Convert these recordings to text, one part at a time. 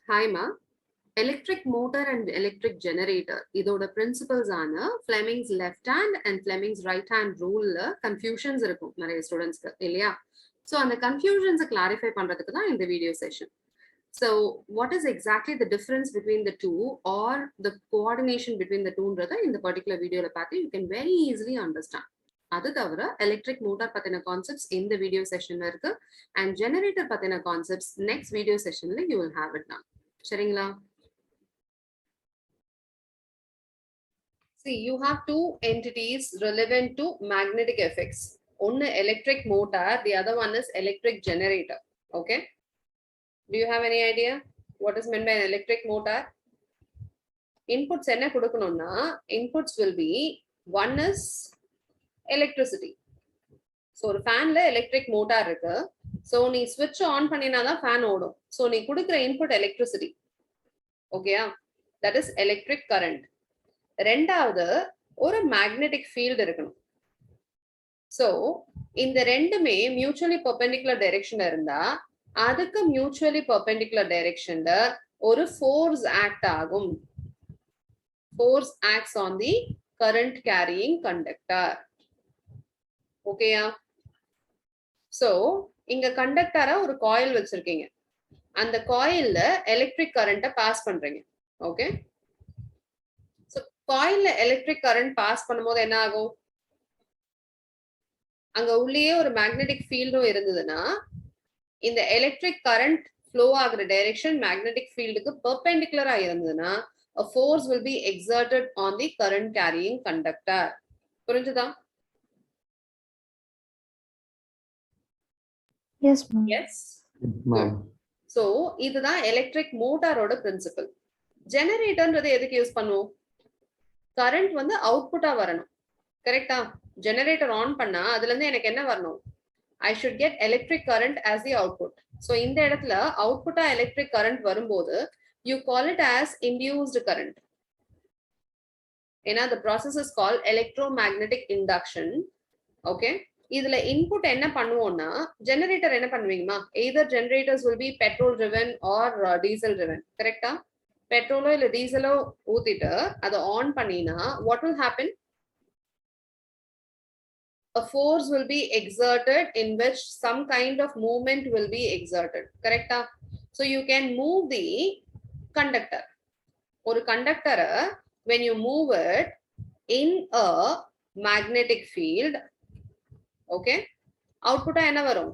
Hi ma. Electric motor and electric generator. இதோட principles ஆன Flemmings left hand and Flemmings right hand rule confusions இருக்கும் நிறைய ஸ்டூடெண்ட்ஸ்க்கு இல்லையா? So அந்த confusions clarify பண்றதுக்கு தான் இந்த video session. So what is exactly the difference between the two or the coordination between the two ன்றத இந்த particular videoல பார்த்து you can very easily understand. அது தவிர electric motor பத்தின concepts இந்த video sessionல இருக்கு and generator பத்தின concepts next video sessionல you will have it done. சரிங்களா? See, you have two entities relevant to magnetic effects. One electric motor, the other one is electric generator. Okay. Do you have any idea what is meant by an electric motor? Inputs enna kudukanumna, inputs will be one is electricity. So ஒரு ஃபேன்ல electric motor இருக்கு. So நீ switch on பண்ணினாதான் fan ஓடும். So நீ கொடுக்கிற input electricity. ஓகேயா? That is electric current. ரெண்டாவது ஒரு magnetic field இருக்கணும். சோ இந்த ரெண்டுமே மியூச்சுவலி பெர்பெண்டிகுலர் டைரக்ஷன்ல இருந்தா அதுக்கு மியூச்சுவலி பெர்பெண்டிகுலர் டைரக்ஷன்ல ஒரு ஃபோர்ஸ் ஆக்ட் ஆகும். Force acts on the current carrying conductor. ஓகேயா? சோ இங்க கண்டக்டரா ஒரு காயில் வச்சிருக்கீங்க. அந்த காயில்ல எலக்ட்ரிக் கரண்ட்டை பாஸ் பண்றீங்க. ஓகே? காயில்ல எலக்ட்ரிக் கரண்ட் பாஸ் பண்ணும்போது என்ன ஆகும்? அங்க உள்ளேயே ஒரு மேக்னெட்டிக் ஃபீல்டும் இருந்ததுன்னா இந்த எலக்ட்ரிக் கரண்ட் ஃப்ளோ ஆகுற டைரக்ஷன் மேக்னெட்டிக் ஃபீல்டுக்கு பெர்பெண்டிகுலரா இருந்ததுன்னா a force will be exerted on the current carrying conductor. புரிஞ்சுதா? Yes, ma'am. Yes. So இதுதான் எலக்ட்ரிக் மோட்டாரோட பிரின்சிபல். ஜெனரேட்டர்ன்றது எதுக்கு யூஸ் பண்ணுவோம்? கரண்ட் வந்து அவுட்புட்டா வரணும். கரெக்டா? ஜெனரேட்டர் ஆன் பண்ணா அதுல இருந்து எனக்கு என்ன வரணும்? I should get electric current as the output. So இந்த இடத்துல அவுட்புட்டா எலக்ட்ரிக் கரண்ட் வரும்போது you call it as induced current. ஏன்னா the process is called electromagnetic induction. Okay? இதுல இன்புட் என்ன பண்ணுவோம்னா ஜெனரேட்டர் என்ன பண்ணுவீங்கமா? either generators will be petrol driven or diesel driven. கரெக்டா? பெட்ரோலோ இல்ல டீசலோ ஊத்திட்டு அதை ஆன் பண்ணினா what will happen? A force will be exerted in which some kind of movement will be exerted. Correct? So you can move the conductor. ஒரு கண்டக்டரை when you move it in a magnetic field, okay, output என்ன வரும்?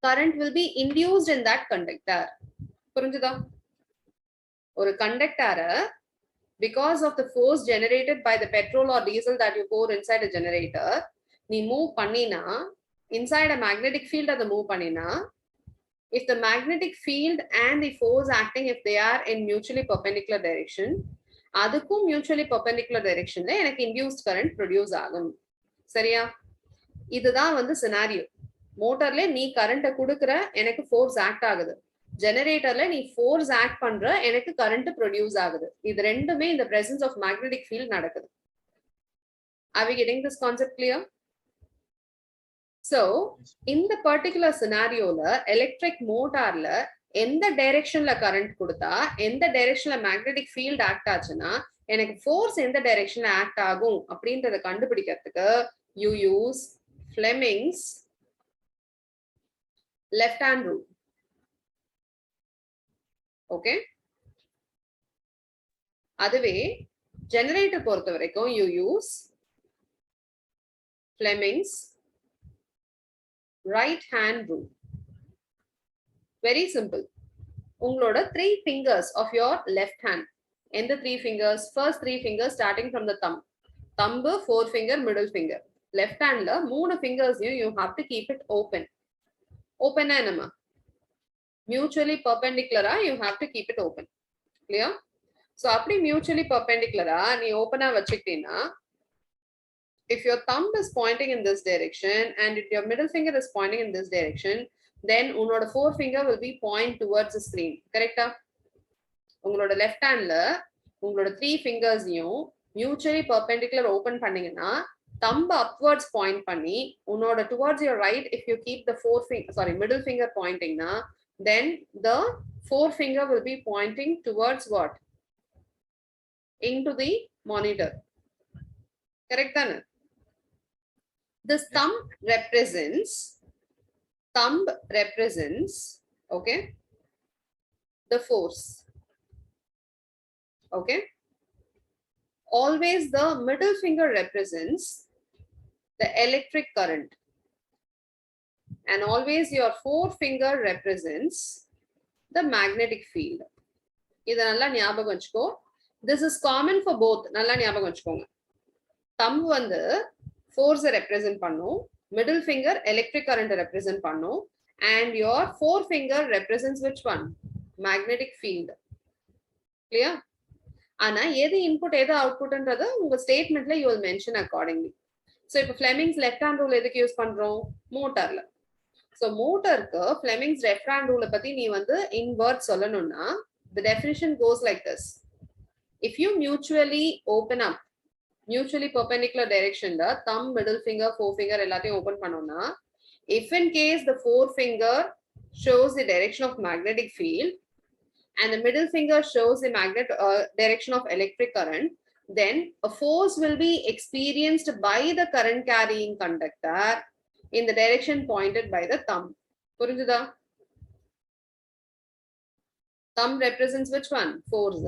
Current will be induced in that conductor. புரிஞ்சுதா? ஒரு கண்டக்டரை because of the force generated by the petrol or diesel that you pour inside a generator, நீ move பண்ணினா inside a magnetic field அதை move பண்ணினா if the magnetic field and the force acting if they are in mutually perpendicular direction, அதுக்கும் mutually perpendicular directionல எனக்கு induced current produce ஆகும். சரியா? இதுதான் வந்து சினாரியோ. மோட்டார்ல நீ கரண்ட்டை கொடுக்குற, எனக்கு ஃபோர்ஸ் ஆக்ட் ஆகுது. ஜெனரேட்டர்ல நீ ஃபோர்ஸ் ஆக்ட் பண்ற, எனக்கு கரண்ட் ப்ரொடியூஸ் ஆகுது. இது ரெண்டுமே இந்த பிரசன்ஸ் ஆஃப் மேக்னெட்டிக் ஃபீல்ட் நடக்குது. Are we getting this concept clear? So இந்த பர்டிகுலர் சினாரியோல எலக்ட்ரிக் மோட்டார்ல எந்த டைரக்ஷன்ல கரண்ட் கொடுத்தா எந்த டைரக்ஷன்ல மேக்னெட்டிக் ஃபீல்ட் ஆக்ட் ஆச்சுன்னா எனக்கு ஃபோர்ஸ் எந்த டைரக்ஷன்ல ஆக்ட் ஆகும் அப்படின்றத கண்டுபிடிக்கிறதுக்கு you use Flemmings left hand rule. Okay? அதுவே ஜெனரேட்டர் பொறுத்த வரைக்கும் you use Flemmings right hand rule. Very simple. உங்களோட 3 fingers of your left hand. எந்த 3 fingers? First 3 fingers starting from the thumb. Thumb, 4 finger, middle finger. Left handல 3 fingers you have to keep it open. Open என்னமா? Mutually perpendicular, you have to keep it open. Clear? So அப்படி mutually perpendicular நீ ஓபனா வச்சுக்கிட்டீனா if your thumb is pointing in this direction and if your middle finger is pointing in this direction, then உன்னோட 4 finger will be point towards the screen. கரெக்டா? உங்களோட left handல உங்களோட 3 fingersயும் mutually perpendicular open பண்ணீங்கன்னா thumb upwards point பண்ணி towards your right, if you keep the middle finger pointing na, then the forefinger will be pointing towards what? Into the monitor. Correct, Anna? This thumb represents, okay, the force. Okay. Always the middle finger represents the electric current. And always your forefinger represents the magnetic field. இத நல்லா ஞாபகம் வச்சுக்கோ. This is common for both. நல்லா ஞாபகம் வச்சுக்கோங்க. Thumb வந்து force represent பண்ணும், middle finger electric current represent பண்ணும், and your forefinger represents which one? Magnetic field. Clear? ஆனா எது input எது outputன்றது உங்க ஸ்டேட்மெண்ட்ல you will mention accordingly. So இப்போ Fleming's left hand rule எதுக்கு யூஸ் பண்றோம்? மோட்டார்ல. So மோட்டாருக்கு Fleming's left hand rule பத்தி நீ வந்து in words சொல்லணும்னா the definition goes like this. If you mutually open up, mutually perpendicular direction, the thumb, middle finger, forefinger எல்லாத்தையும் open பண்ணோம்னா, if in case the forefinger shows the direction of magnetic field and the middle finger shows the direction of electric current, then a force will be experienced by the current carrying conductor in the direction pointed by the thumb. புரிஞ்சுதா? Thumb represents which one? Force.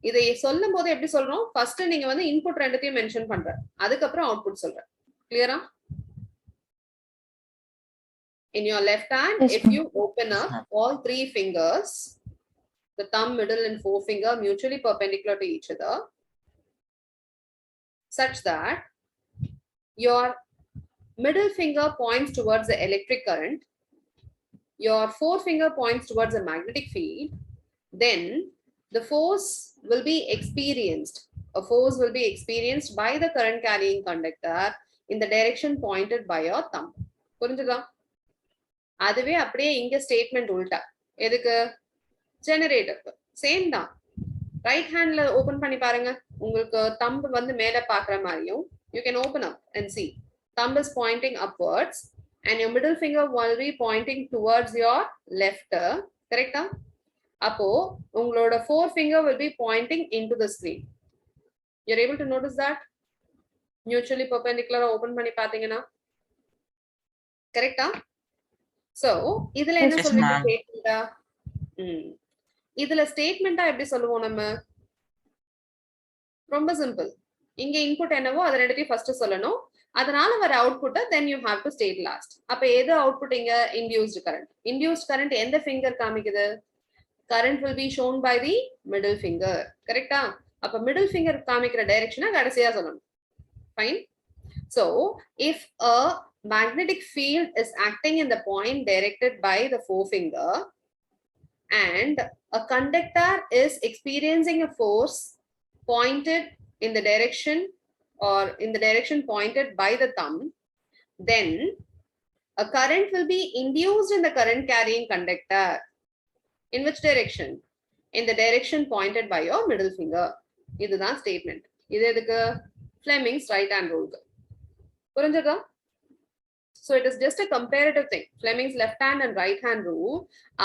இதை சொல்லும் போது எப்படி சொல்றோம்? First நீங்க வந்து input ரெண்டுத்தையும் mention பண்ற, அதுக்கப்புறம் அவுட்புட் சொல்ற. கிளியரா? In your left hand, yes, if you open up all three fingers, the thumb, middle and forefinger mutually perpendicular to each other, such that your middle finger points towards the electric current, your forefinger points towards the magnetic field, then the force will be experienced. A force will be experienced by the current carrying conductor in the direction pointed by your thumb. புரிஞ்சுதா? அதுவே அப்படியே இங்க statement உல்டா. எதுக்கு? ஜெனரேட்டருக்கு same தான். Right ஹேண்ட்ல open பண்ணி பாருங்க. உங்களுக்கு தம்பு வந்து மேல பாக்குற மாதிரியும் you can open up and see. Thumb is pointing upwards and your middle finger will be pointing towards your left. Correct? அப்போ உங்களோட forefinger will be pointing into the screen. You're able to notice that? Mutually perpendicular open பண்ணி பாத்தீங்கன்னா. கரெக்டா? So, இதுல என்ன சொல்லுவீங்க ஸ்டேட்மெண்டா? இதுல ஸ்டேட்மெண்டா எப்படி சொல்லுவோம் நம்ம? ரொம்ப சிம்பிள். இங்க இன்புட் என்னவோ அதை ரெண்டுத்தையும் ஃபர்ஸ்ட் சொல்லணும். அதனால வர output then you have to state last. அப்ப எது அவுட்புட் இங்க? induced current. Induced current எந்த ஃபிங்கர் காமிக்குது? Current will be shown by the middle finger. Correct? அப்ப middle finger காமிக்கிற டைரக்ஷனை கடைசியா சொல்லணும். Fine. So, if a magnetic field is acting in the point directed by the forefinger and a conductor is experiencing a force pointed in the direction or in the direction pointed by the thumb, then a current will be induced in the current carrying conductor. In which direction? In the direction pointed by your middle finger. இதுதான் statement. இது எதுக்கு? Fleming's right hand rule. புரிஞ்சதா? So it is just a comparative thing. Fleming's left hand and right hand rule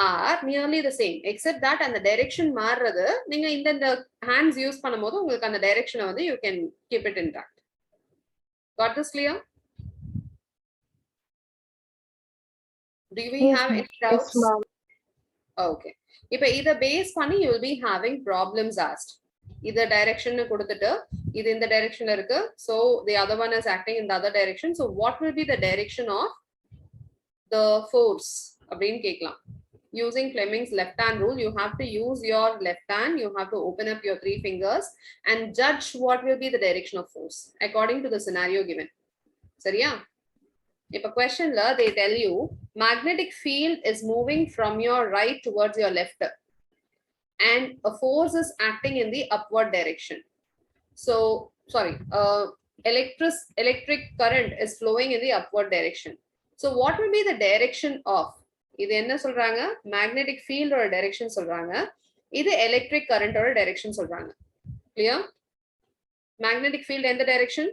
are nearly the same, except that and the direction மாறுறது நீங்க இந்த hands use பண்ணும்போது உங்களுக்கு அந்த டைரக்ஷனை வந்து you can keep it intact. Got this clear? Do we have any doubts? Yes, okay. இப்ப இத base பண்ணி you will be having problems asked. இத டைரக்ஷன் கொடுத்துட்டு இது இந்த டைரக்ஷன்ல இருக்கு, so the other one is acting in the other direction, so what will be the direction of the force அப்படினு கேட்கலாம். Using Fleming's left hand rule, you have to use your left hand, you have to open up your three fingers and judge what will be the direction of force according to the scenario given. சரியா? இப்ப questionல they tell you magnetic field is moving from your right towards your left and a force is acting in the upward direction. So, sorry, electric current is flowing in the upward direction. So, what will be the direction of? இது என்ன சொல்றாங்க? Magnetic field or direction சொல்றாங்க. இது electric current or direction சொல்றாங்க. Clear? Magnetic field எந்த direction?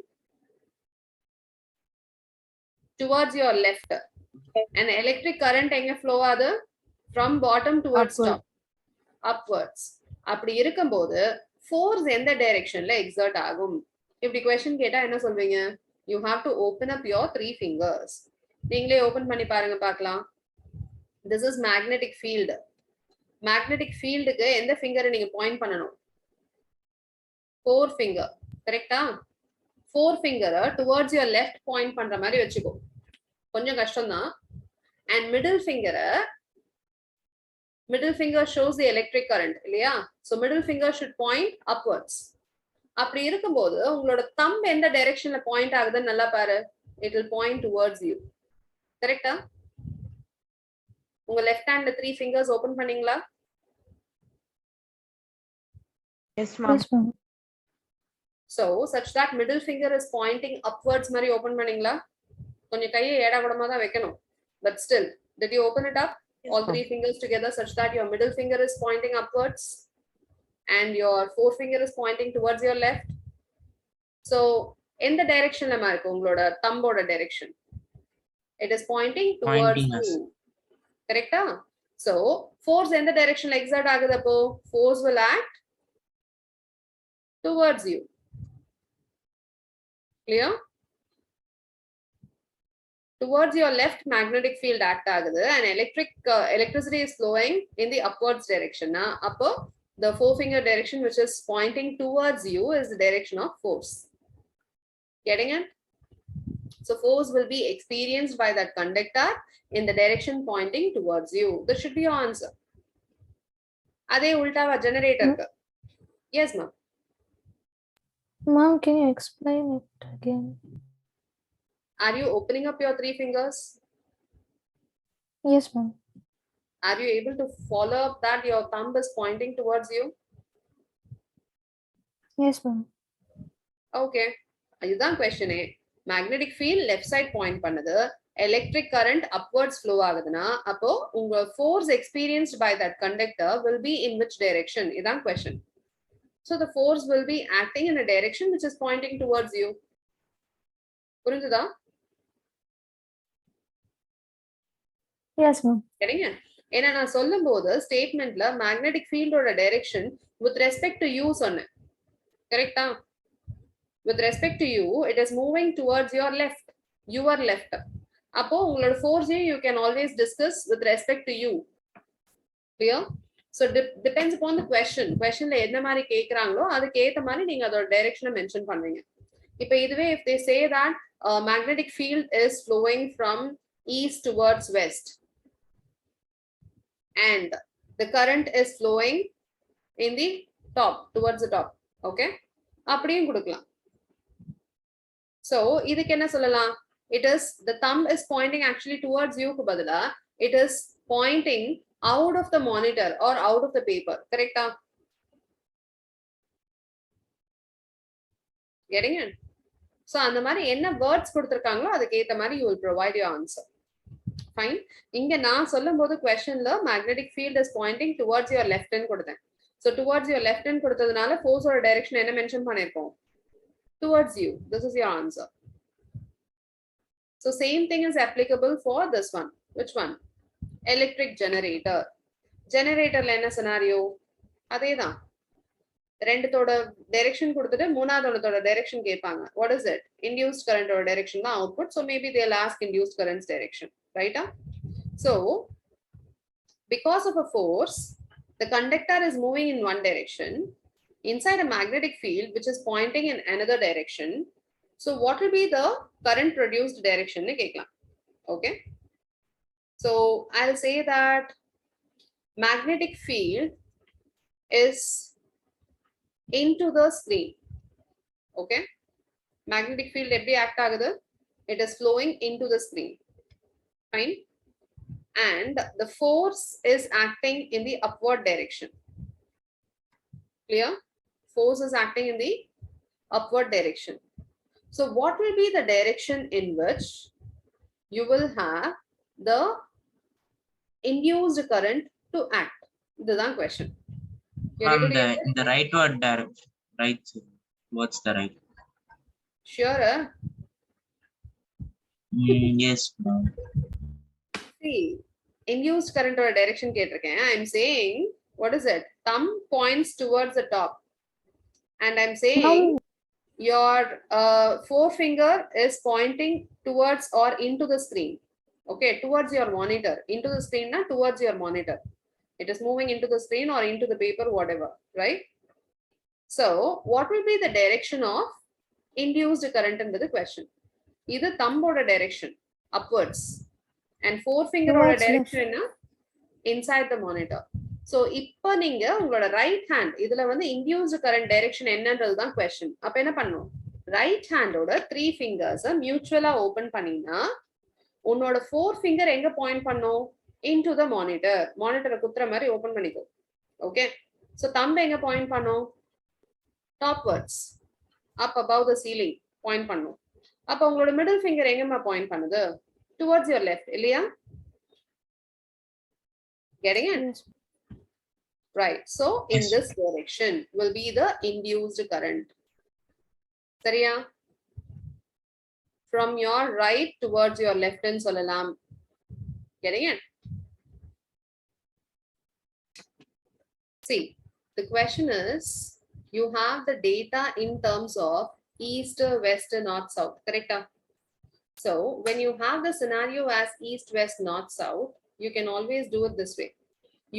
Towards your left. And electric current எங்க flow ஆகுது? From bottom towards top. upwards. அப்படி இருக்கும்போது force எந்த directionல exert ஆகும்? இப்படி question கேட்டா என்ன சொல்வீங்க? You have to open up your 3 fingers. நீங்களே open பண்ணி பாருங்க பார்க்கலாம். This is magnetic field. Magnetic field க்கு எந்த finger நீங்க point பண்ணணும்? 4 finger. கரெக்ட்டா? 4 finger towards your left point பண்ற மாதிரி வெச்சுக்கோ. கொஞ்சம் கஷ்டம் தான். And middle finger shows the electric current இல்லையா? So middle finger should point upwards. அப்படி இருக்கும்போது உங்களோட thumb எந்த directionல point ஆகுதுன்னு நல்லா பாரு. It will point towards you. கரெக்ட்டா? உங்க left hand 3 fingers open பண்ணீங்களா? Yes, ma'am. Yes, ma'am. So such that middle finger is pointing upwards மாதிரி open பண்ணீங்களா? கொஞ்சம் கையை ஏடா கூடமா தான் வைக்கணும். But still, did you open it up? Yes, all 3 fingers together such that your middle finger is pointing upwards and your forefinger is pointing towards your left. So in the direction la marku ungaloda thumb oda direction, it is pointing towards you. Correct? So force in the direction la exert agudappo force will act towards you. Clear? Towards your left magnetic field act agudhu and electricity is flowing in the upwards direction. Appo the forefinger direction which is pointing towards you is the direction of force. Getting it? So force will be experienced by that conductor in the direction pointing towards you. This should be your answer. Ade ultava generator. Yes, ma'am. Ma'am, can you explain it again? Are you opening up your 3 fingers? Yes, ma'am. Are you able to follow up that your thumb is pointing towards you? Yes, ma'am. Okay. This question is magnetic field left side point பண்ணுது, electric current upwards flow ஆகுதுனா அப்போ உங்க force experienced by that conductor will be in which direction? இதான் question. So the force will be acting in a direction which is pointing towards you. புரிஞ்சுதா? Yes, ma'am. சரிங்க. ஏன்னா நான் சொல்லும்போது ஸ்டேட்மெண்ட்ல மேக்னெட்டிக் ஃபீல்டோட direction with respect to you சொன்னேன். கரெக்டா? With respect to you it is moving towards your left. அப்போ உங்களோட ஃபோர்ஸையும் you can always discuss with respect to you. Clear? So depends upon the கொஸ்டின்ல என்ன மாதிரி கேட்குறாங்களோ அதுக்கு ஏற்ற மாதிரி நீங்க அதோட டைரக்ஷனை மென்ஷன் பண்ணுவீங்க. இப்போ இதுவே if they say that magnetic field is flowing from east towards west and the current is flowing in the top towards the top, okay, அப்படியும் கொடுக்கலாம். so இதுக்கு என்ன சொல்லலாம்? it is the thumb is pointing actually towards you க்கு பதிலா it is pointing out of the monitor or out of the paper. correct? getting it? so அந்த மாதிரி என்ன வேர்ட்ஸ் கொடுத்திருக்காங்களோ அதுக்கு ஏத்த மாதிரி you will provide your answer. fine. இங்க நான் சொல்லும்போது questionல magnetic field is pointing towards your left hand கொடுத்தேன். so towards your left hand கொடுத்ததுனால force ஓட direction என்ன மென்ஷன் பண்ணிருக்கோம்? towards you. this is your answer. so same thing is applicable for this one. which one? electric generator. generatorல என்ன scenario? அதேதான். ரெண்டுத்தோட direction கொடுத்துட்டு மூணாவதோட direction கேட்பாங்க. what is it? induced current ஓட direction தான் output. so maybe they'll ask induced current's direction. right? so because of a force the conductor is moving in one direction inside a magnetic field which is pointing in another direction. so what will be the current produced direction nu kekkalam. okay, so I'll say that magnetic field is into the screen. okay, magnetic field eppadi act agudhu? it is flowing into the screen. fine. and the force is acting in the upward direction. clear? force is acting in the upward direction. so what will be the direction in which you will have the induced current to act? This is the question. In the rightward direction, right? What's the right? Sure. Yes, ma'am. See, induced current or direction கேட்டிருக்கேன். I'm saying, what is it? thumb points towards the top, and I'm saying your forefinger is pointing towards or into the screen. Okay, towards your monitor. Into the screen, na towards your monitor. It is moving into the screen or into the paper, whatever, right? So what will be the direction of induced current in the question? Either thumb or a direction upwards, and forefinger or a Towards direction inside the monitor. So இப்போ நீங்க உங்களோட right hand இதுல வந்து induced current direction என்னன்றது தான் question. அப்ப என்ன பண்ணும், ரைட் ஹேண்டோட 3 ஃபிங்கர்ஸ் மியூச்சுவலா ஓபன் பண்ணினா உன்னோட 4 ஃபிங்கர் எங்க பாயிண்ட் பண்ணும், இன்டு த மானிட்டர். மானிட்டரை குத்துற மாதிரி ஓபன் பண்ணிக்கோ. ஓகே, சோ தம்ப எங்க பாயிண்ட் பண்ணும், டாப்வர்ட்ஸ், அப் above the ceiling பாயிண்ட் பண்ணும். அப்ப உங்களோட மிடில் ஃபிங்கர் எங்கமா பாயிண்ட் பண்ணுது, டுவர்ட்ஸ் யுவர் லெஃப்ட் இல்லையா? Getting it? Yes. Right. So in Yes. this direction will be the induced current. Sariya? From your right towards your left and solalam. Getting it? See, the question is, you have the data in terms of east, west, north, south. Correct? So when you have the scenario as east, west, north, south, you can always do it this way.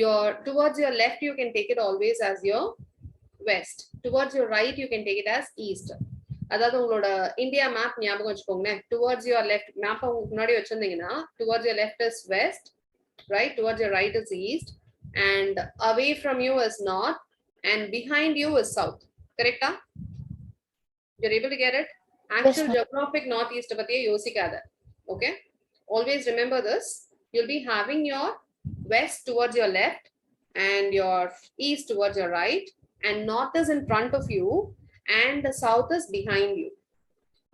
Your towards your left, you can take it always as your west. Towards your right, you can take it as east. அதாவது உங்களோட India map ஞாபகம் வச்சுக்கோங்க. Towards your left map முன்னாடி வச்சிருந்தீங்கன்னா towards your left is west, right? Towards your right is east, and away from you is north, and behind you is south. Correct? You're able to get it? Actual geographic northeast பத்தியே யோசிக்காத. Okay? Always remember this. You'll be having your west towards your left and your east towards your right, and north is in front of you and the south is behind you.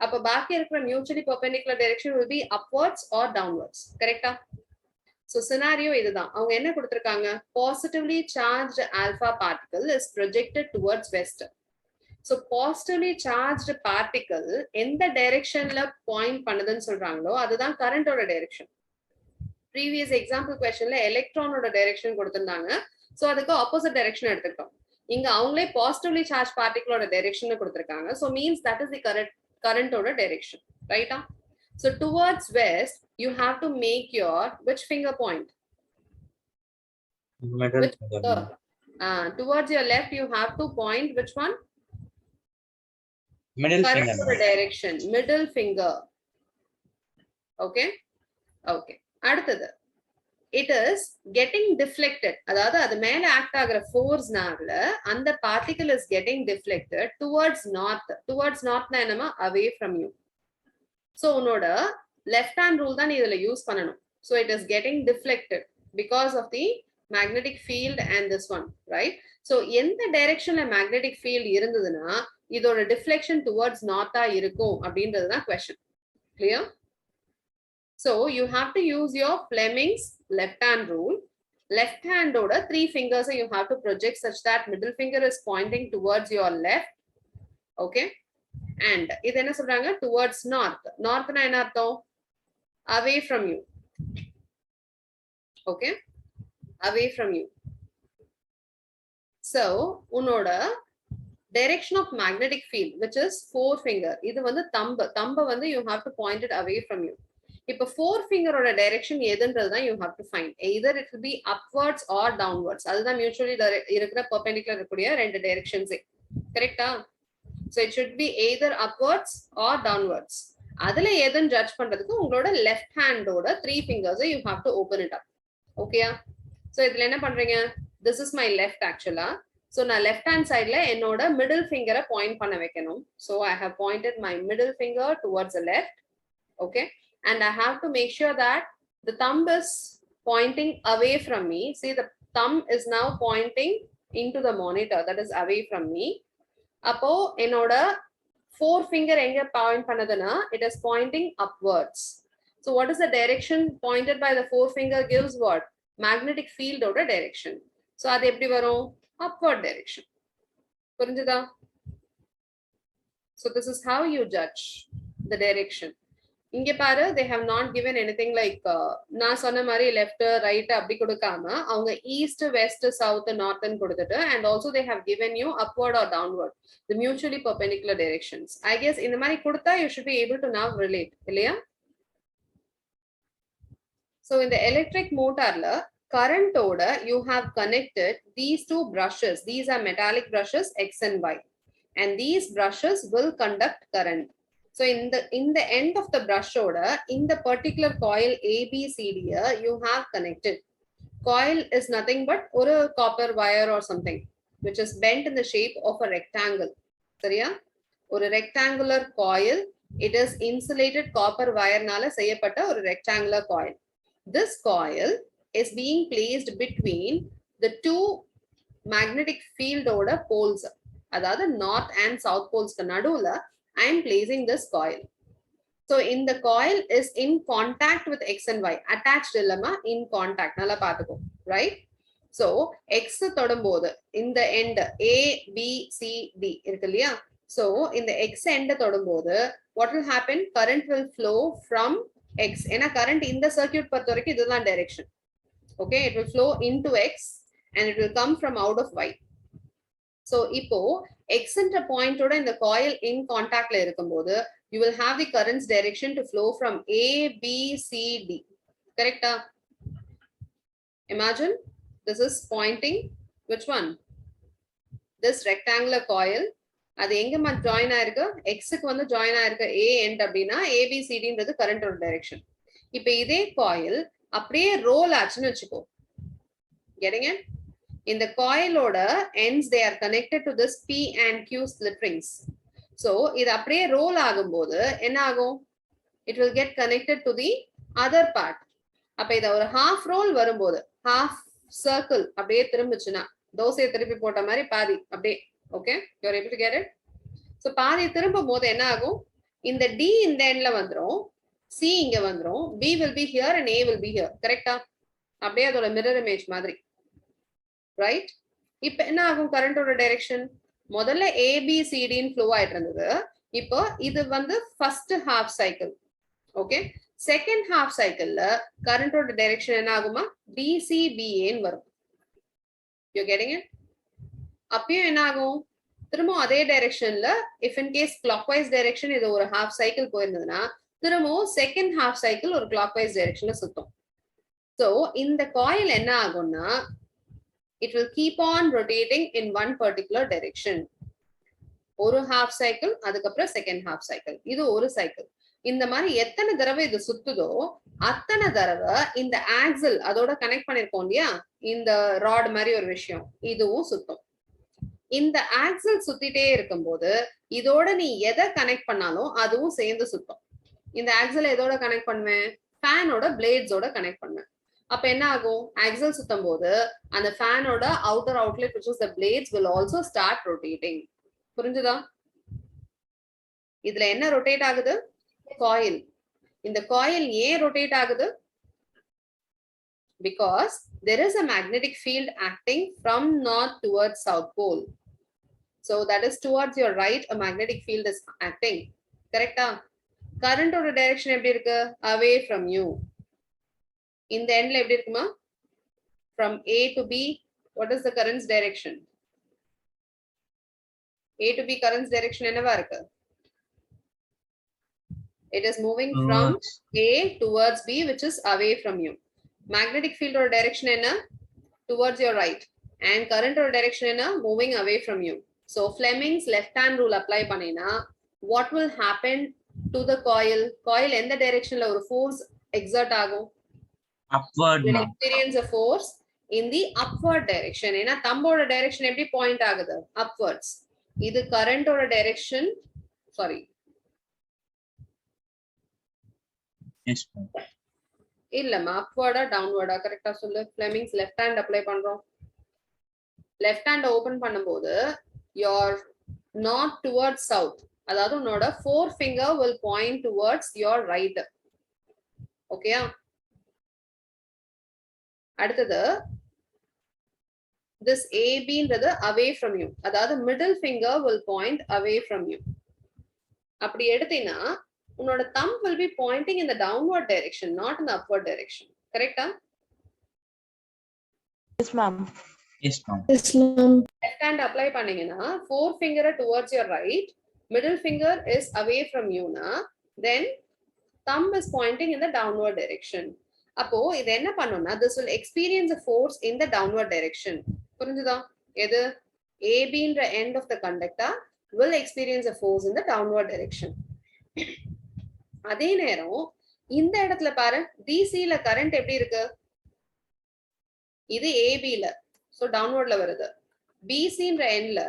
அப்ப பாக்கி இருக்கிற mutually perpendicular direction will be upwards or downwards. Correct? So scenario இதுதான். அவங்க என்ன கொடுத்திருக்காங்க, positively charged alpha particle is projected towards west. So positively charged particle எந்த directionல point பண்ணுதுன்னு சொல்றாங்களோ அதுதான் current ஓட direction. Previous example questionல electron ஓட direction கொடுத்திருந்தாங்க. So அதுக்கு opposite direction எடுத்துட்டோம். இங்க அவங்களே positively charged particle ஓட direction கொடுத்திருக்காங்க. So means that is the current ஓட direction. Right? So towards west, you have to make your which finger point? Middle Which finger. towards your left, you have to point which one? Middle Current finger. ஓட direction, middle finger. Okay? Okay. அடுத்தது, it is getting deflected. அதாவது அது மேல act ஆகுற ஃபோர்ஸ்னால அந்த particle is getting deflected towards north. Towards northனா என்னமா, away from you. So உன்னோட left hand rule தான் இதுல யூஸ் பண்ணணும். So it is getting deflected because of the magnetic field and this one, right? So எந்த directionல magnetic field இருந்ததுன்னா இதோட deflection towards north-ஆ இருக்கும் அப்படின்றதுதான் question. Clear? So you have to use your Flemmings left hand rule. Left hand oda 3 fingers you have to project such that middle finger is pointing towards your left. Okay? And இது என்ன சொல்றாங்க, towards north. North na என்ன அர்த்தம், away from you. Okay? Away from you. So உன்னோட direction of magnetic field, which is forefinger, இது வந்து thumb வந்து you have to point it away from you. இப்ப forefinger ஓட direction எதுன்றதுதான் you have to find. Either it will be upwards or downwards. அதுதான் mutually இருக்கிற perpendicular இருக்கக்கூடிய ரெண்டு directions. கரெக்டா? So it should be either upwards or downwards. அதுல எதுன்னு judge பண்றதுக்கு உங்களோட left hand ஓட 3 fingers you have to open it up. Okay? So இதுல என்ன பண்றீங்க, this is my left actually. So நான் left hand sideல என்னோட middle finger point பண்ண வைக்கணும். So I have pointed my middle finger towards the left. Okay? And I have to make sure that the thumb is pointing away from me. See, the thumb is now pointing into the monitor, that is away from me. Appo enoda forefinger enga point panadana, it is pointing upwards. So what is the direction pointed by the forefinger gives what? Magnetic field oda direction. So adu eppadi varum? Upward direction. Purinjada? So this is how you judge the direction. இங்க பாரு, they have not given anything like நான் சொன்ன மாதிரி left right அப்படி கொடுக்காம அவங்க east west south north கொடுத்துட்டு and also they have given you upward or downward the mutually perpendicular directions. I guess இந்த மாதிரி கொடுத்தா you should be able to now relate இல்லையா? So in the electric motorல current ஓட you have connected these two brushes. These are metallic brushes X and Y, and these brushes will conduct current. So in the end of the brush order, in the particular coil ABCD, you have connected. Coil is nothing but or a copper wire or something, which is bent in the shape of a rectangle. Sariya? Or a rectangular coil, it is insulated copper wire nala seiyapatta or rectangular coil. This coil is being placed between the two magnetic field order poles. Adada north and south poles ka nadula, I am placing this coil. So in the coil is in contact with X and Y. Attached illama in contact. Nalla paathuko, right? So X thodumbodhu in the end A, B, C, D irukku. So in the X end thodumbodhu, what will happen? Current will flow from X. Ena current in the circuit பொறுத்தவரைக்கும் இதுதான் direction. Okay, it will flow into X and it will come from out of Y. So இப்போ X என்ற point ஓட இந்த coil in contactல இருக்கும்போது you will have the current's direction to flow from A, B, C, D. Correct? Imagine this is pointing which one? This rectangular coil. அது எங்க join ஆயிருக்கு? X க்கு வந்து join ஆயிருக்கு A end அப்படின்னா ABCD ன்றது current ஓட direction. இப்போ இதே coil அப்படியே roll ஆச்சுன்னு வெச்சுக்கோ. Getting it? In the coil order ends, they are connected to this P and Q split rings. So இது அப்படியே roll ஆகும்போது என்ன ஆகும்? It will get connected to the other part. அப்ப இத ஒரு half roll வரும்போது half circle அப்படியே திரும்பிச்சுனா தோசையை திருப்பி போட்ட மாதிரி பாதி அப்படியே. Okay, you are able to get it? So பாதி திரும்பும் போது என்ன ஆகும்? இந்த D இந்த endல வந்துரும், C இங்க வந்துரும், B will be here and A will be here. Correct? அப்படியே அதோட mirror image மாதிரி. Right? இப்ப என்ன ஆகும் current ஓட direction? முதல்ல ABCD ன்னு flow ஆயிட்டு இருந்தது. இப்போ இது வந்து first half cycle. Okay? Second half cycleல current ஓட direction என்ன ஆகுமா? DCBA ன்னு வரும். You getting it? அப்பயும் என்ன ஆகும்? திரும்ப அதே directionல if in case clockwise direction இது ஒரு half cycle போயிருந்ததுன்னா திரும்ப second half cycle ஒரு clockwise directionல சுத்தும். So இந்த coil என்ன ஆகும்னா it will keep on rotating in one particular direction. ஒரு half cycle, அதுக்கப்புறம் second half cycle. இது ஒரு cycle. இந்த மாதிரி எத்தனை தடவை இது சுத்துதோ அத்தனை தடவை இந்த axle அதோட கனெக்ட் பண்ணிருக்கோம் இல்லையா இந்த ராட் மாதிரி ஒரு விஷயம் இதுவும் சுத்தும். இந்த axle சுத்திட்டே இருக்கும்போது இதோட நீ எதை கனெக்ட் பண்ணாலும் அதுவும் சேர்ந்து சுத்தும். இந்த axle எதோட கனெக்ட் பண்ணுவேன்? ஃபேனோட பிளேட்ஸோட கனெக்ட் பண்ணுவேன். அப்ப என்ன ஆகும்? axle சுத்தும் போது அந்த ஃபேனோட outer outlet which is the blades will also start rotating. புரிஞ்சுதா? இதுல என்ன ரொட்டேட் ஆகுது? coil. இந்த coil ஏன் ரொட்டேட் ஆகுது? Because there is a magnetic field acting from north towards south pole. So that is towards your right a magnetic field is acting. Correct? Current ஓட direction எப்படி இருக்கு? Away from you. இந்த endல எப்படி இருக்குமா? From A to B, what is the current's direction? A to B current's direction என்னவா இருக்கு? It is moving from A towards B, which is away from you. Magnetic field or direction என்ன? Towards your right. And current or direction என்ன? Moving away from you. So Flemmings left hand rule apply பண்ணினா, what will happen to the coil? Coil எந்த directionல ஒரு force exert ஆகும்? upward. Will experience a force in the upward direction. ஏன்னா தம்போட direction எப்படி point ஆகுது? Upwards. இது current ஓட direction. Sorry. Yes, ma'am. இல்லம்மா upward ஆ downward ஆ கரெக்டா சொல்லு. Flemmings left hand apply பண்றோம். Left hand open பண்ணும்போது your north towards south. அதாவது உன்னோட forefinger will point towards your right. Okay? அடுத்தது this AB ன்றது away from you. அதாவது middle finger will point away from you. அப்படி எடுத்தீனா உன்னோட thumb will be pointing in the downward direction, not in the upward direction. Correct? Yes, ma'am. Yes, ma'am. Yes, ma'am. Left hand apply பண்ணீங்கன்னா forefinger towards your right, middle finger is away from you na, then thumb is pointing in the downward direction. அப்போ இது என்ன பண்ணும்னா this will experience a force in the downward direction. புரிஞ்சுதா? எது AB ன்ற end of the conductor will experience a force in the downward direction. அதே நேரம் இந்த இடத்துல பாரு DC ல கரண்ட் எப்படி இருக்கு? இது AB ல, so downwardல வருது. BC ன்ற எண்ட்ல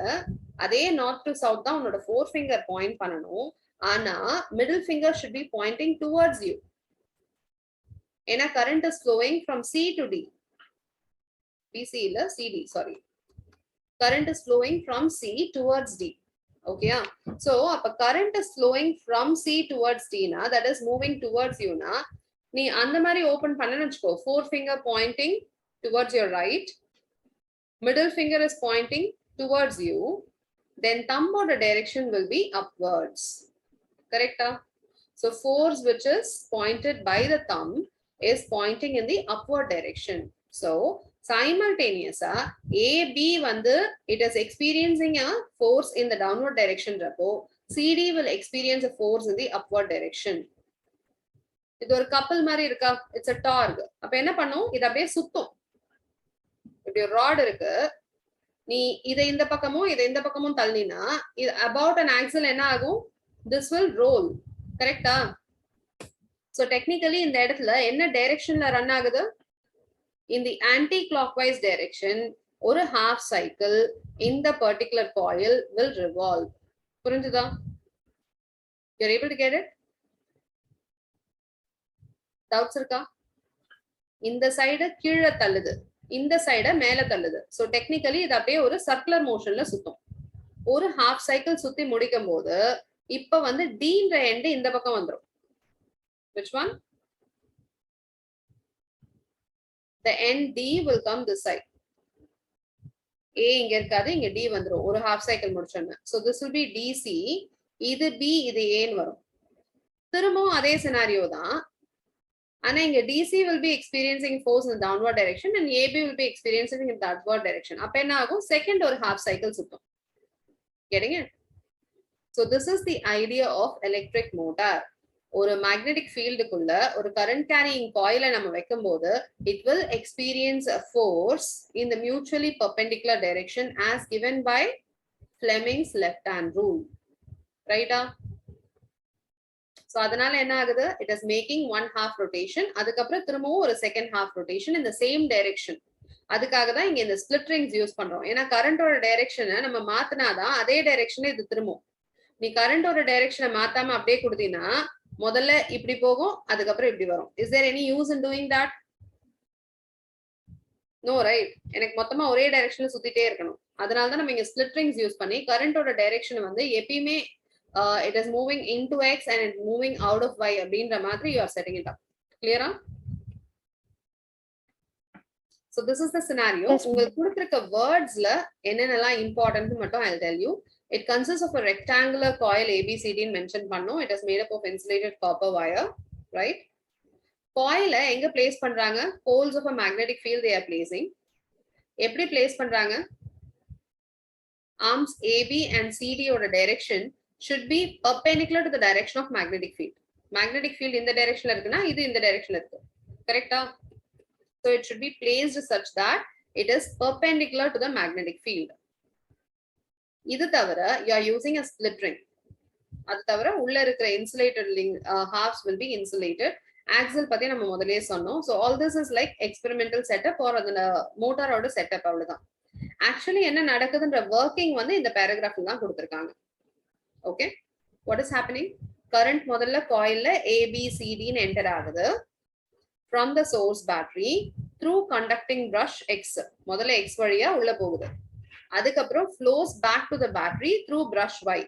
அதே north to south தான் உன்னோட forefinger point பண்ணணும். ஆனா middle finger should be pointing towards you. ஏன்னா current is flowing from C to D. BC இல்ல CD, sorry. Current is flowing from C towards D. Okay, so அப்ப current is flowing from C towards D na, that is moving towards you na, நீ அந்த மாதிரி open பண்ணனும்னு வெச்சுக்கோ, forefinger pointing towards your right, middle finger is pointing towards you, then thumb or the direction will be upwards. Correct? So force which is pointed by the thumb is pointing in the upward direction. So simultaneous AB வந்து it is experiencing a force in the downward direction Rabbo CD will experience a force in the upward direction. இது ஒரு கப்பல் மாதிரி இருக்கா? It's a torque. அப்ப என்ன பண்ணும்? இது அப்படியே சுத்தும். இப்படி ஒரு ராட் இருக்கு, நீ இதை இந்த பக்கமும் இதை இந்த பக்கமும் தள்ளினா இது about an axle என்ன ஆகும்? This will roll. கரெக்டா? So technically இந்த இடத்துல என்ன டைரக்ஷன்ல ரன் ஆகுது? In the anti-clockwise direction, ஒரு half cycle in the particular coil will revolve. புரிஞ்சுதா? You're able to get it? Doubts இருக்கா? இந்த சைடு கீழே தள்ளுது, இந்த சைட மேல தள்ளுது. So technically இது அப்படியே ஒரு சர்க்குலர் மோஷன்ல சுத்தும். ஒரு half cycle சுத்தி முடிக்கும் போது இப்ப வந்து D ன்ற எண்ட் இந்த பக்கம் வந்துரும். Which one? The end D will come this side. A இங்க இருக்காது, இங்க D வந்துரும் ஒரு half cycle முடிச்சோன்னு. So this will be DC, இது B, இது A ன்னு வரும். திரும்பவும் அதே சினாரியோ தான், ஆனா இங்க DC will be experiencing force in the downward direction and AB will be experiencing in the upward direction. அப்ப என்ன ஆகும்? Second ஒரு half cycle சுத்தும். Getting it? So this is the idea of electric motor. ஒரு magnetic fieldக்குள்ள ஒரு current carrying coil நம்ம வைக்கும்போது it will experience a force in the mutually perpendicular direction as given by Flemmings left hand rule. Right? So அதனால என்ன ஆகுது? It is making one half rotation. அதுக்கப்புறம் திரும்பவும் ஒரு second half rotation in the same direction. அதுக்காக தான் இங்க இந்த split rings யூஸ் பண்றோம். ஏன்னா கரண்டோட டைரக்ஷனை நம்ம மாத்தினாதான் அதே டைரக்ஷன்ல இது திரும்பும். நீ கரண்டோட டைரக்ஷனை மாத்தாம அப்படியே கொடுத்தீங்கன்னா முதல்ல இப்படி போகும், அதுக்கப்புறம் இப்படி வரும். Is there any use in doing that? No, right? எனக்கு மொத்தமா ஒரே டைரக்ஷன்ல சுத்திட்டே இருக்கணும். அதனால தான் நம்ம இங்க split rings யூஸ் பண்ணி கரண்டோட டைரக்ஷன் வந்து எப்பயுமே it is moving into X and it moving out of Y அப்படின்ற மாதிரி you are setting it up. Clear? So this is the scenario. உங்களுக்கு கொடுத்திருக்க wordsல என்னென்னலாம் important மட்டும் I'll tell you. It consists of a rectangular coil ABCD mentioned பண்ணோம். It is made up of insulated copper wire, right? Coil எங்க place பண்றாங்க? Poles of a magnetic field they are placing. எப்படி place பண்றாங்க? Arms AB and CD ஓட direction should be perpendicular to the direction of magnetic field. Magnetic field இந்த directionல இருக்குன்னா இது இந்த directionல இருக்கு. Correct? So it should be placed such that it is perpendicular to the magnetic field. இது தவிர you are using a split ring. அது தவிர உள்ள இருக்கிற insulated halves will be insulated. Axle பத்தி நம்ம முதல்லயே சொன்னோம். So all this is like experimental setup or அந்த மோட்டாரோட செட்டப் அவ்வளவுதான். Actually என்ன நடக்குதுன்ற working வந்து இந்த paragraphல தான் கொடுத்திருக்காங்க. Okay, what is happening? Current முதல்ல coilல ABCD ன்னு enter ஆகுது from the source battery through conducting brush X. முதல்ல X வழியா உள்ள போகுது. அதுக்கப்புறம் flows back to the battery through brush Y.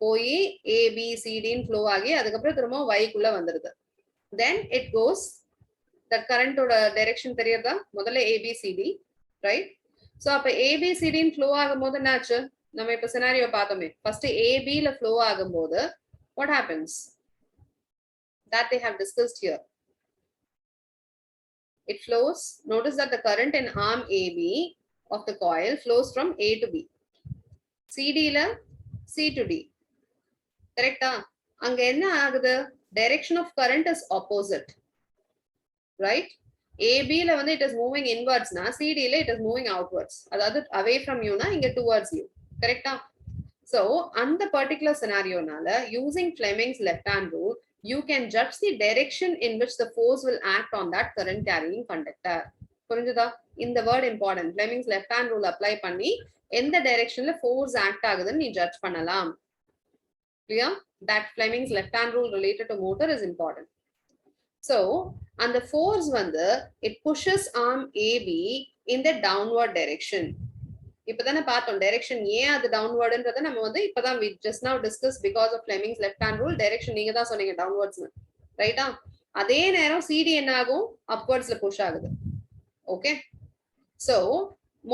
போய் ABCD ன்னு flow ஆகி அதுக்கப்புறம் திரும்ப Y குள்ள வந்துருது. Then it goes, that current ஓட direction தெரியுதா? முதல்ல ABCD, right? So அப்ப ABCD ன்னு flow ஆகும்போது என்னாச்சு? நம்ம இப்ப scenario பார்த்தோமே. First AB ல flow ஆகும்போது what happens? that they have discussed here. It flows, notice that the current in arm AB of the coil flows from A to B. CD la C to D. Correct? Anga enna agudhu? Direction of current is opposite. Right? AB la vandu it is moving inwards na, CD la it is moving outwards. Adhaadu away from you na, inga towards you. Correct? So, on the particular scenario nala, using Flemmings left hand rule, you can judge the direction in which the force will act on that current carrying conductor. புரிஞ்சுதா? இந்த word important. Flemmings left hand rule apply பண்ணி எந்த directionல force act ஆகுதுன்னு நீ judge பண்ணலாம். Clear? That Flemmings left hand rule related to motor is important. So, and the force வந்து it pushes arm AB in the downward direction. இப்பதானே பார்த்தோம் direction ஏன் அது டவுன்வர்ட்ன்றத நம்ம வந்து இப்பதான் we just now discussed because of Flemmings left hand rule direction நீங்க தான் சொன்னீங்க டவுன்வர்ட்ஸ்னு ரைட்டா அதே நேரம் CD என்ன ஆகும் அப்வர்ட்ஸ்ல புஷ் ஆகுது ஓகே சோ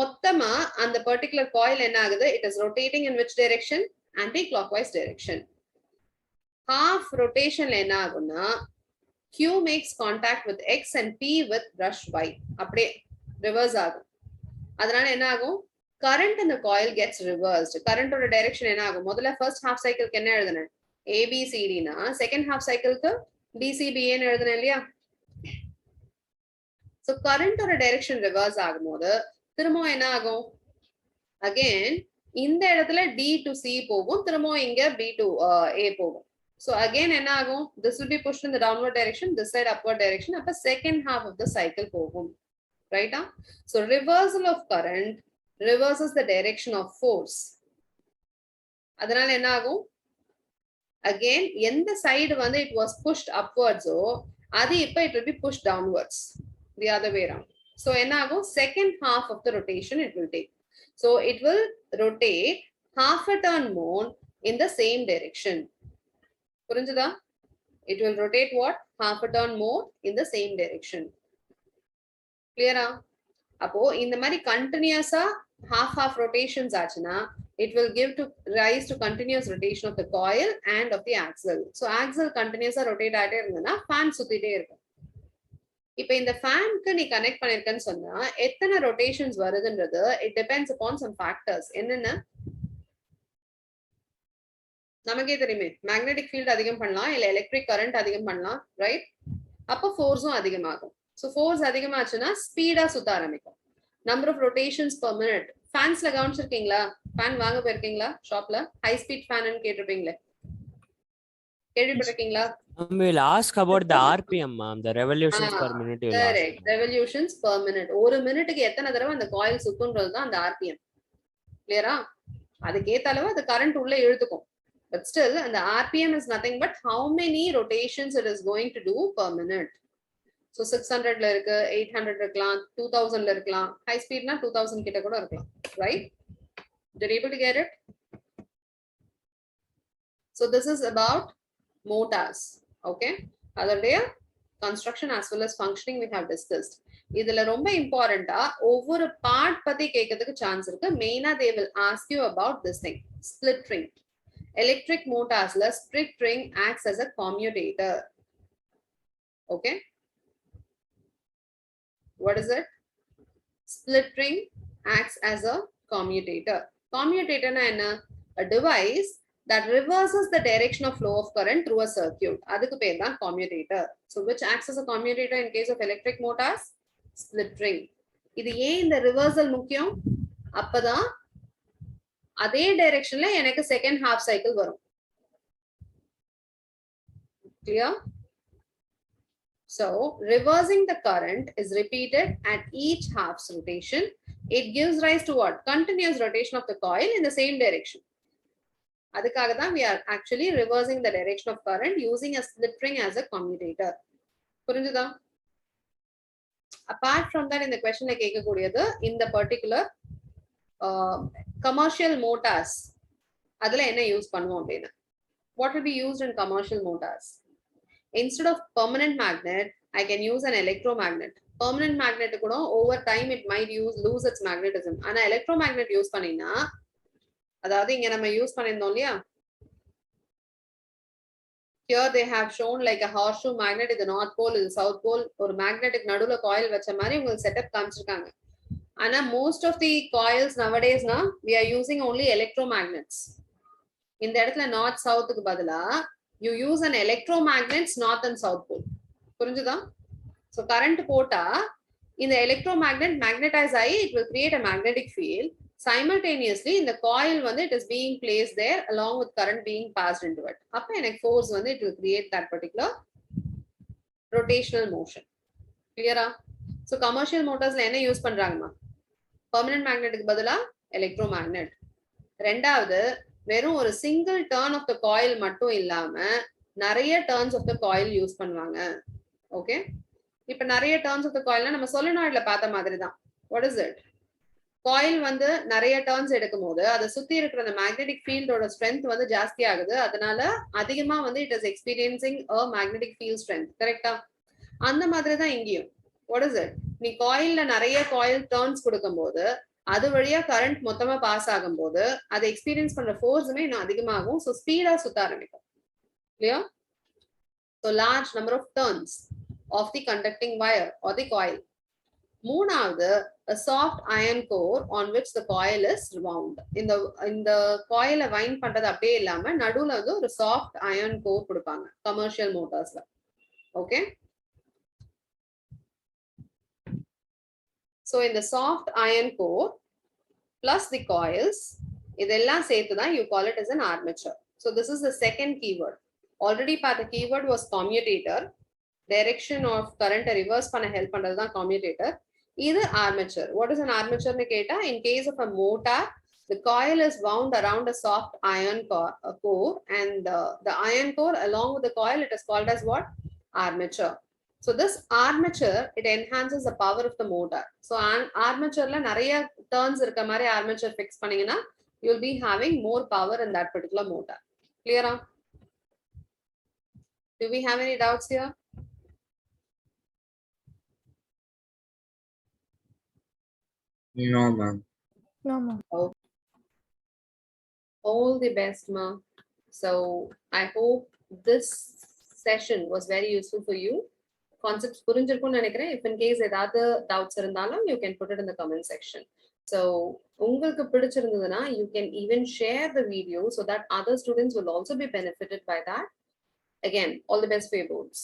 மொத்தமா அந்த பர்టిక్యులர் காயில் என்ன ஆகுது it is rotating in which direction anti clockwise direction half rotation என்ன ஆகும்னா Q makes contact with X and P with brush Y அப்படியே ரிவர்ஸ் ஆகும் அதனால என்ன ஆகும் current in the coil gets reversed. Current or direction enna agum modala first half cycle ku enna eludana ABCD na second half cycle ku BCBA nu eludana illaya so current or direction reverse agumbodhu thirummo enna agum again இந்த இடத்துல D to C போகும் திரும்ப இங்க B to A போகும் so again enna agum this will be pushed in the downward direction this side upward direction appo second half of the cycle போகும் right so reversal of current reverses the direction of force. அதனால என்ன ஆகும் again எந்த side வந்து it was pushed upwards அது இப்ப it will be pushed downwards the other way around. So என்ன ஆகும் second half of the rotation it will take. So it will rotate half a turn more in the same direction. புரிஞ்சுதா? It will rotate what? Half a turn more in the same direction. Clear? அப்போ இந்த மாதிரி கண்டினியூஸா half rotations ஆச்சுனா it will give to rise to continuous rotation of the coil and of the axle so axle continuously rotate ஆயிட்டே இருந்தனா fan சுத்திட்டே இருக்கும் இப்போ இந்த fan க்கு நீ கனெக்ட் பண்ணிருக்கன்னு சொன்னா எத்தனை rotations வருதுன்றது it depends upon some factors என்னென்ன நமக்கே தெரியுமே magnetic field அதிகம் பண்ணலாம் இல்ல electric current அதிகம் பண்ணலாம் right அப்ப forceம் அதிகமாகும் so force அதிகமாச்சுனா ஸ்பீடா சுத்த ஆரம்பிக்கும் number of rotations per minute fans la கவனிச்சிருக்கீங்களா fan வாங்க போயிருக்கீங்களா ஷாப்ல high speed fan ன்னு கேட்டிருப்பீங்களே கேள்விப்பட்டிருக்கீங்களா we'll ask about the RPM ma'am the revolutions per minute you'll correct ask revolutions per minute ஒரு மினிட்டுக்கு எத்தனை தடவை அந்த காயில் சுத்துன்றது தான் அந்த RPM கிளியரா அதுக்கு ஏத்த அளவு அது கரண்ட் உள்ள இழுத்துக்கும் but still அந்த RPM is nothing but how many rotations it is going to do per minute so 600 la irukku 800 irukkalam 2000 la irukkalam high speed na 2000 kitta kuda irukkalam right you're able to get it so this is about motors okay adudaiya construction as well as functioning we have discussed idhula romba important ovvoru part patti kekadhukku chance irukku main they will ask you about this thing split ring electric motors la split ring acts as a commutator okay what is it split ring acts as a commutator commutator na enna a device that reverses the direction of flow of current through a circuit adukku per dhaan commutator so which acts as a commutator in case of electric motors split ring idu yen inda reversal mukkiyam appada adhe direction la enakku second half cycle varum clear so reversing the current is repeated at each half rotation it gives rise to what continuous rotation of the coil in the same direction அதுக்காக தான் we are actually reversing the direction of current using a split ring as a commutator புரிஞ்சுதா apart from that இந்த questionல கேட்கக்கூடியது இந்த particular commercial motors அதுல என்ன use பண்ணுவோம் அப்படினா what will be used in commercial motors instead of permanent magnet I can use an electromagnet permanent magnet கூட over time it might lose its magnetism ஆனா electromagnet use பண்ணினா அதாவது இங்க நம்ம யூஸ் பண்ணிருந்தோம் இல்லையா Here they have shown like a horseshoe magnet in the north pole, in the south pole, or magnetic nadula coil vacha mari ungal setup kaamichirukanga. Ana most of the coils nowadays na we are using only electromagnets. In the இடத்துல north south க்கு பதிலா you use an electromagnets north and south pole. புரிஞ்சுதா? So current போட்டா இந்த electromagnet magnetize ஆகி it will create a magnetic field. Simultaneously in the coil வந்து it is being placed there along with current being passed into it. அப்ப எனக்கு force வந்து it will create that particular rotational motion. Clear? So commercial motorsல என்ன use பண்றாங்கமா? Permanent magnetic பதிலா electromagnet. ரெண்டாவது வெறும் ஒரு single turn of the coil மட்டும் இல்லாம நிறைய turns of the coil use பண்ணுவாங்க. Okay? இப்ப நிறைய turns of the coilனா நம்ம solenoidல பார்த்த மாதிரி தான். What is it? Coil வந்து நிறைய turns எடுக்கும்போது அதை சுத்தி இருக்கிற அந்த magnetic field ஓட strength வந்து ஜாஸ்தி ஆகுது. அதனால அதிகமா வந்து it is experiencing a magnetic field strength. கரெக்ட்டா? அந்த மாதிரி தான் இங்கேயும். What is it? நீ coilல நிறைய coil turns கொடுக்கும்போது அது வழியா current மொத்தமா பாஸ் ஆகும்போது அதை எக்ஸ்பீரியன்ஸ் பண்ற ஃபோர்ஸுமே இன்னும் அதிகமாகும். ஸோ ஸ்பீடா சுத்த ஆரம்பிக்கும். Clear? So large number of turns of the conducting wire or the coil. மூணாவது a soft iron core on which the coil is wound. இந்த coil wind பண்றது அப்படியே இல்லாம நடுவுல வந்து ஒரு soft iron core கொடுப்பாங்க commercial motorsல. Okay? So in the soft iron core plus the coils, இதெல்லாம் சேர்த்து தான் you call it as an armature. So this is the second keyword. Already பார்த்த keyword was commutator. Direction of current reverse பண்ண help பண்றது தான் commutator. இது armature. What is an armature னு கேட்டா, in case of a motor, the coil is wound around a soft iron core and the iron core along with the coil, it is called as what? Armature. So this armature, it enhances the power of the motor. So armatureல நிறைய turns இருக்க மாதிரி armature fix பண்ணீங்கன்னா, you will be having more power in that particular motor. Clear? Do we have any doubts here? No, ma'am. No, ma'am. All the best, ma. So I hope this session was very useful for you. Concepts புரிஞ்சிருக்கும்னு நினைக்கிறேன். If in case ஏதாவது doubts இருந்தாலும் you can put it in the comment section. So உங்களுக்கு பிடிச்சிருந்ததுன்னா you can even share the video so that other students will also be benefited by that. Again, all the best for your boards.